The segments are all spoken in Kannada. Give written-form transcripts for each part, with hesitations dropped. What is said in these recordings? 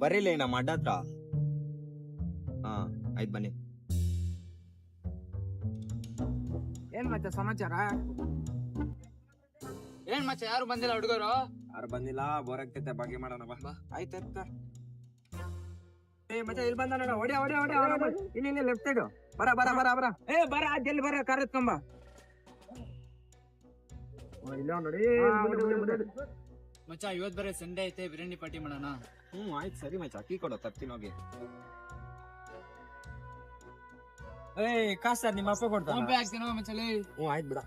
ಬರೀಲಿ ನಮ್ಮ ಅಡ್ಡ ಹತ್ರ. ಹಾ ಆಯ್ತು ಬನ್ನಿ. ಏನ್ ಮಚ್ಚ ಸಮಾಚಾರ? ಏನ್ ಮಚ್ಚ ಯಾರು ಬಂದಿಲ್ಲ ಹುಡುಗರು? ಯಾರು ಬಂದಿಲ್ಲ, ಬೋರ್ ಆಗ್ತೈತೆ, ಬಾಗಿ ಮಾಡೋಣ ಬಾ. ಆಯ್ತಾಯ್ತ. ಏ ಮಚ್ಚ ಇಲ್ಲಿ ಬಂದ ನೋಡ, ಹೊಡಿ ಹೊಡಿ ಹೊಡಿ ಇಲ್ಲಿ ಲೆಫ್ಟ್ ಸೈಡ್ ಬರ ಬರ ಬರ ಬರ. ಏ ಬರ ಜಲ್ದಿ ಬರ, ಕಾರ್ ಎತ್ಕೊಂಬ. ಇಲ್ಲ ನೋಡಿ ಮಚ್ಚ ಇವತ್ ಬರೀ ಸಂಡೇ ಐತೆ, ಬಿರಿಯಾನಿ ಪಾರ್ಟಿ ಮಾಡೋಣ. ಆಯ್ತು ಸರಿ ಮಚ್ಚ, ಅಕ್ಕಿ ಕೊಡೋ ತರ್ತೀನಿ ಹೋಗಿ. ಏ ಕಾಸು ಸರ್ ನಿಮ್ಮ ಅಪ್ಪ ಕೊಡ್ತಾನೆ. ಫೋನ್ ಪೇ ಹಾಕ್ತೀನೋ ಮಚ್ಚಲಿ? ಆಯ್ತು ಬಿಡ.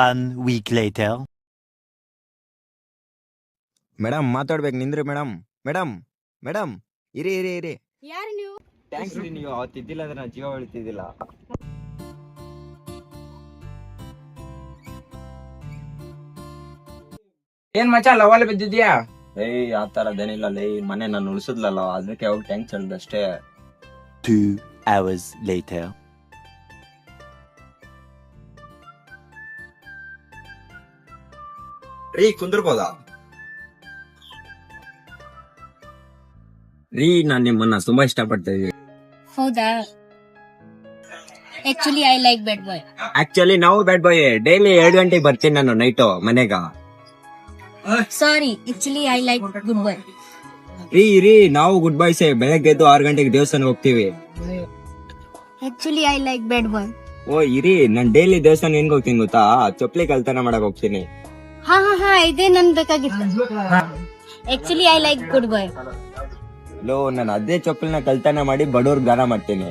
One week later. ಮೇಡಮ್ ಮಾತಾಡ್ಬೇಕು, ನಿಂದ್ರಿ ಮೇಡಮ್. ಮೇಡಮ್ ಮೇಡಮ್ ಇರಿ ಇರಿ ಇರಿ. ಯಾರು ನೀವು? ಥ್ಯಾಂಕ್ಸ್ ರೀ, ನೀವು ಅವತ್ತು ಇದ್ದಿಲ್ಲ ಅಂದ್ರೆ ನಾನು ಜೀವ ಉಳಿತಿದ್ದಿಲ್ಲ. ಏನ್ ಮಚ್ಚ ಲವಲ್ ಬಿದ್ದಿದ್ಯಾ? ಏಯ್ ಆ ತರದೇನಿಲ್ಲ ಲೇ, ಮನೆ ನಾನು ಉಳಿಸಿದ್ಲಲ್ಲ ಅದಕ್ಕೆ ಹೋಗಿ ಥ್ಯಾಂಕ್ಸ್ ಹೇಳ್ದಷ್ಟೇ. 2 hours later. ರೀ ಕುಂದ್ರಬೋದಾ? ರೀ ನಾನ್ ನಿಮ್ಮನ್ನ ತುಂಬಾ ಇಷ್ಟಪಡ್ತಾ ಇದೀವಿ. ಹೌದಾ? Actually I like bad boy. Actually ನಾವು ಬ್ಯಾಡ್ ಬಾಯ್, ಡೈಲಿ 2 ಗಂಟೆಗೆ ಬರ್ತೀನಿ ನಾನು ನೈಟು ಮನೆಗ. ಸಾರಿ, ಆಕ್ಚುಲಿ ಐ ಲೈಕ್ ಗುಡ್ ಬಾಯ್. ರೀ ನಾವು ಗುಡ್ ಬಾಯ್ಸೇ, ಬೆಳಗ್ಗೆ ಎದ್ದು 6 ಗಂಟೆಗೆ ದೇವಸ್ಥಾನಕ್ಕೆ ಹೋಗ್ತೀವಿ. ಆಕ್ಚುಲಿ ಐ ಲೈಕ್ ಬ್ಯಾಡ್ ಬಾಯ್. ಓ ಇರಿ, ನಾನ್ ಡೈಲಿ ದೇವಸ್ಥಾನ ಹೆಂಗ್ ಹೋಗ್ತೀನಿ ಗೊತ್ತಾ? ಚಪ್ಪಲಿ ಕಳ್ತನ ಮಾಡಕ್ ಹೋಗ್ತೀನಿ. ಹಾ ಇದೇ ನನ್ ಬೇಕಾಗಿತ್ತು. Actually I like good boy. ಲೋ, ನಾನು ಅದೇ ಚಪ್ಪಲಿನ ಕಳ್ತನ ಮಾಡಿ ಬಡವ್ರಿಗೆ ದಾನ ಮಾಡ್ತೀನಿ.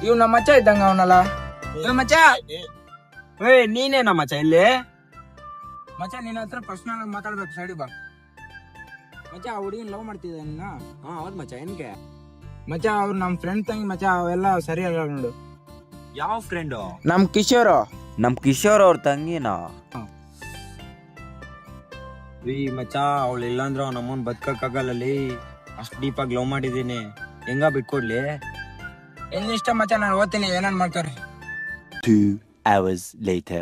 ಇವ್ ನಮ್ಮ ಮಚ್ಚ ಇದ್ದಂಗ ಅವನಲ್ಲ. ಮಚ್ಚ ನೀನೇ ನಮ್ಮ ಮಚ್ಚ ಇಲ್ಲಿ. ಮಚ್ಚ ನಿನ್ನ ಹತ್ರ ಪರ್ಸನಲ್ ಆಗಿ ಮಾತಾಡ್ಬೇಕು, ಸೈಡ್ ಬಾ. ಮಚ್ಚ ಆ ಹುಡುಗಿನ ಲವ್ ಮಾಡ್ತಿದ್ದ ನಿನ್ನ? ಹೌದ್ ಮಚ್ಚ, ಏನ್ಗೆ? ಮಚ್ಚ ಅವ್ರು ನಮ್ ಫ್ರೆಂಡ್ ತಂಗಿ ಮಚ್ಚ, ಅವೆಲ್ಲ ಸರಿ ಅಲ್ಲ ನೋಡು. ಯಾವ ಫ್ರೆಂಡು? ನಮ್ ಕಿಶೋರ್. ನಮ್ ಕಿಶೋರ್ ಅವ್ರ ತಂಗಿನ? ರೀ ಮಚ್ಚ, ಅವಳು ಇಲ್ಲಾಂದ್ರೆ ಅವ್ನ ಅಮ್ಮನ್ ಬದುಕಕ್ಕಾಗಲ್ಲಲ್ಲಿ. ಅಷ್ಟ್ ಡೀಪ್ ಆಗಿ ಲವ್ ಮಾಡಿದೀನಿ, ಹೆಂಗ ಬಿಟ್ಕೊಡ್ಲಿ? ಇಷ್ಟ ಮಚ್ಚ, ನಾನು ಓದ್ತೀನಿ, ಏನೇನ್ ಮಾಡ್ತಾರೆ. 2 hours later.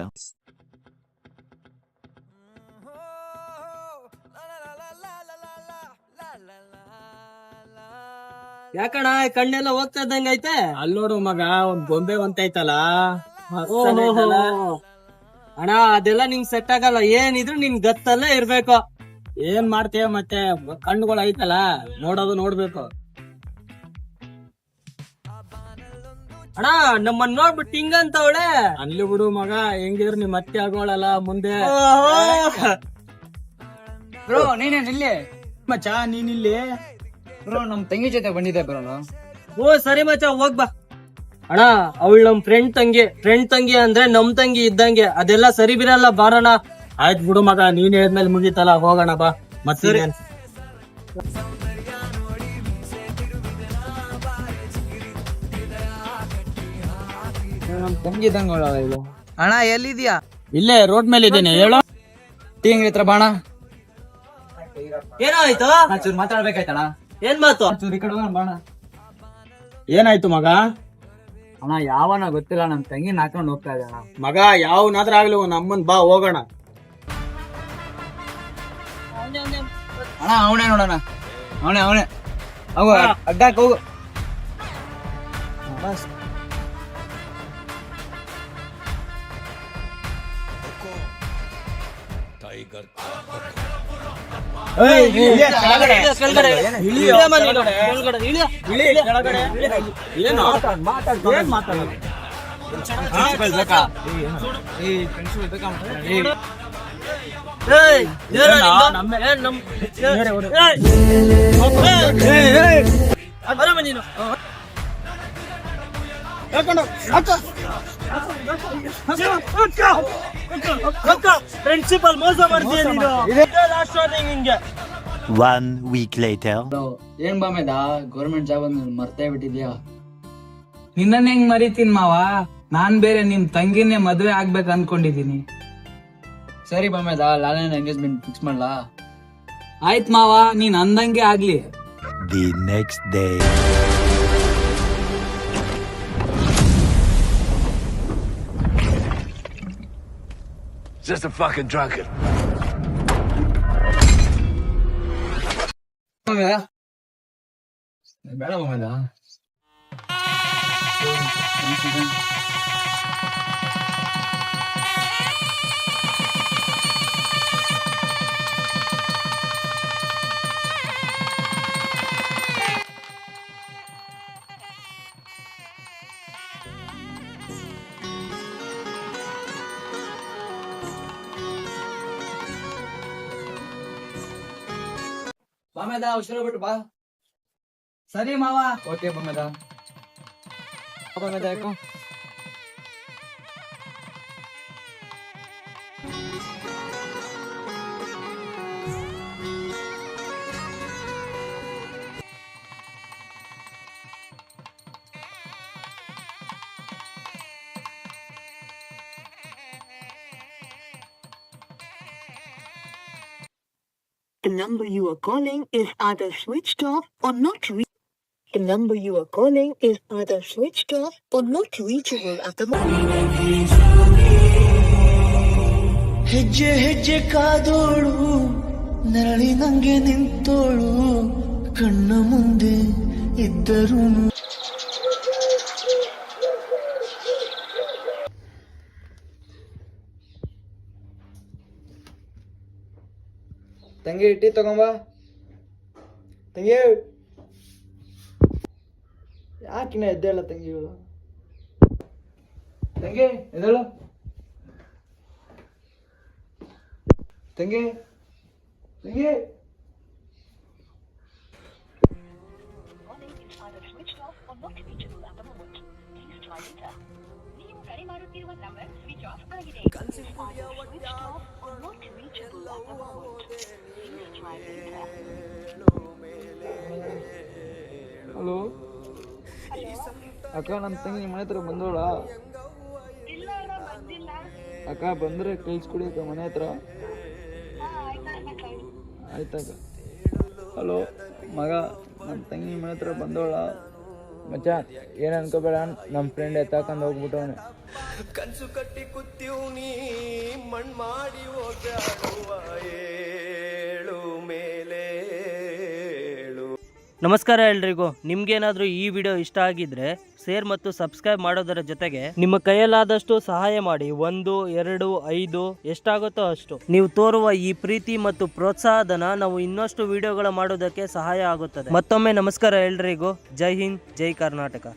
ಯಾಕಣ ಕಣ್ಣೆಲ್ಲ ಹೋಗ್ತಾ ಇದ್ದಂಗ ಐತೆ? ಅಲ್ಲಿ ನೋಡು ಮಗ, ಒಂದ್ ಗೊಂಬೆ ಹೊಂತೈತಲ್ಲ. ಅಣ್ಣ ಅದೆಲ್ಲ ನಿಂಗ್ ಸೆಟ್ ಆಗಲ್ಲ, ಏನಿದ್ರು ನಿನ್ ಗತ್ತಲ್ಲೇ ಇರ್ಬೇಕು. ಏನ್ ಮಾಡ್ತೇವ ಮತ್ತೆ, ಕಣ್ಣುಗಳು ಐತಲ್ಲ, ನೋಡೋದು ನೋಡ್ಬೇಕು. ಅಣ್ಣ ನಮ್ಮನ್ ನೋಡ್ಬಿಟ್ಟು ಹಿಂಗಂತವಳೆ. ಅನ್ಲಿ ಬಿಡು ಮಗ, ಹೆಂಗಿದ್ರು ನಿಮ್ ಅತ್ತೆ ಆಗೋಳಲ್ಲ ಮುಂದೆ. ಬ್ರೋ ನೀನೇನ್ ಇಲ್ಲಿ? ಮಚ್ಚ ನೀನಿಲ್ಲಿ? ಬ್ರೋ ನಮ್ ತಂಗಿ ಜೊತೆ ಬಂದಿದ್ದೆ ಬ್ರೋ. ಓ ಸರಿ ಮಚ್ಚ, ಹೋಗ್ ಬಾ. ಅಣ್ಣ ಅವಳು ನಮ್ ಫ್ರೆಂಡ್ ತಂಗಿ ಅಂದ್ರೆ ನಮ್ ತಂಗಿ ಇದ್ದಂಗೆ, ಅದೆಲ್ಲ ಸರಿ ಬಿರಲ್ಲ ಬಾರಣ. ಆಯ್ತು ಬಿಡು ಮಗ, ನೀನ್ ಹೇಳಿದ್ಮೇಲೆ ಮುಗೀತಲ್ಲ, ಹೋಗೋಣ ಬಾ. ಮತ್ತೆ ನಮ್ ತಂಗಿ ಇದ್ದಂಗ ಇದು. ಅಣ್ಣ ಎಲ್ಲಿದ್ಯಾ? ಇಲ್ಲೇ ರೋಡ್ ಮೇಲೆ ಇದ್ದೇನೆ, ಹೇಳು. ಟೀ ಅಂಗಡಿ ಹತ್ರ ಬಾಣ. ಏನಾಯ್ತು? ಚೂರು ಮಾತಾಡ್ಬೇಕಾಯ್ತಣ್ಣ. ಏನ್ ಮಾತು? ಚೂರು ಈ ಕಡೆ ಹೋಗೋಣ ಬಾಣ. ಏನಾಯ್ತು ಮಗ? ಅಣ್ಣ ಯಾವನ ಗೊತ್ತಿಲ್ಲ, ನಮ್ ತಂಗಿ ನಾಕೊಂಡು ಹೋಗ್ತಾ ಇದ್ದಾನ. ಮಗ ಯಾವನಾದ್ರೂ ಆಗ್ಲಿ ನಮ್ಮನ್ ಬಾ ಹೋಗೋಣ. ಅಣ್ಣ ಅವನೇ ನೋಡೋಣ, ಅವನೇ ಹೋಗು, ಅಡ್ಡಾಕ್ ಹೋಗು. ಪ್ರಿನ್ಸಿಪಲ್ ಮೋಸ ಮಾಡ್ತೀಯ ನೀನು. ಹಿಂಗೆ 1 week later. ಏನ್ ಬಾಮೇದ ಗೌರ್ಮೆಂಟ್ ಜಾಬ್ ಅಂದ್ರೆ ಮರ್ತೇ ಬಿಟ್ಟಿದ್ಯಾ? ನಿನ್ನ ಹೆಂಗ್ ಮರಿತೀನಿ ಮಾವ, ನಾನ್ ಬೇರೆ ನಿಮ್ ತಂಗಿನೇ ಮದ್ವೆ ಆಗ್ಬೇಕು ಅನ್ಕೊಂಡಿದೀನಿ. ಸರಿ ಬಾಮೇದ, ಲಾಲನ್ ಎಂಗೇಜ್ಮೆಂಟ್ ಫಿಕ್ಸ್ ಮಾಡ್ಲಾ? ಆಯ್ತ್ ಮಾವ, ನೀನ್ ಅಂದಂಗೆ ಆಗ್ಲಿ. The next day. Just a fucking drunkard. ಬೇಡ ಬಾಮೇದ. ಬಾಮೇದ ಹುಷಾರಾಗ್ಬಿಟ್ಟು ಬಾ. ಸರಿ ಮಾವ. ಓಕೆ ಬಾಮೇದ. ಯಾಕೋ The number you are calling is either switched off or not The number you are calling is either switched off or not reachable at the moment. ಹೆಜ್ಜೆ ಹೆಜ್ಜೆ ಕಾದೋಳು, ನರಳಿ ನಂಗೆ ನಿಂತೋಳು, ಕಣ್ಣ ಮುಂದೆ ಇದ್ದರು. ತಂಗಿ ಟೀ ತಗೊಂಬ. ತಂಗಿ ಯಾಕಿನ ಎದ್ದೇಳ ತಂಗಿಗಳು? ತಂಗಿ ಎದ್ದೇಳು. ತಂಗಿ ತಂಗಿ ಹಲೋ ಅಕ್ಕ, ನಮ್ಮ ತಂಗಿ ನಿಮ್ಮ ಮನೆ ಹತ್ರ ಬಂದೋಳ? ಅಕ್ಕ ಬಂದ್ರೆ ಕಳಿಸ್ಕೊಡಿ ಅಕ್ಕ ಮನೆ ಹತ್ರ. ಆಯ್ತಕ್ಕ. ಹಲೋ ಮಗ, ನಮ್ಮ ತಂಗಿ ನಿಮ್ಮ ಮನೆ ಹತ್ರ ಬಂದೋಳ? ಮಚ್ಚ ಏನು ಅನ್ಕೋಬೇಡ, ನಮ್ಮ ಫ್ರೆಂಡ್ ಎತ್ತಾಕೊಂಡು ಹೋಗ್ಬಿಟ್ಟವನೆ. ಕನ್ಸು ಕಟ್ಟಿ ಕುತ್ತೀವ್ನಿ, ಮಣ್ ಮಾಡಿ ಹೋಗ್ಯಾಡುವ ಏಳು ಮೇಲೆ. ನಮಸ್ಕಾರ ಎಲ್ರಿಗೂ. ನಿಮ್ಗೇನಾದ್ರೂ ಈ ವಿಡಿಯೋ ಇಷ್ಟ ಆಗಿದ್ರೆ ಶೇರ್ ಮತ್ತು ಸಬ್ಸ್ಕ್ರೈಬ್ ಮಾಡೋದರ ಜೊತೆಗೆ ನಿಮ್ಮ ಕೈಯಲ್ಲಾದಷ್ಟು ಸಹಾಯ ಮಾಡಿ. 1, 2, 5 ಎಷ್ಟಾಗುತ್ತೋ ಅಷ್ಟು ನೀವು ತೋರುವ ಈ ಪ್ರೀತಿ ಮತ್ತು ಪ್ರೋತ್ಸಾಹಧನ ನಾವು ಇನ್ನಷ್ಟು ವಿಡಿಯೋಗಳ ಮಾಡೋದಕ್ಕೆ ಸಹಾಯ ಆಗುತ್ತದೆ. ಮತ್ತೊಮ್ಮೆ ನಮಸ್ಕಾರ ಎಲ್ರಿಗೂ. ಜೈ ಹಿಂದ್, ಜೈ ಕರ್ನಾಟಕ.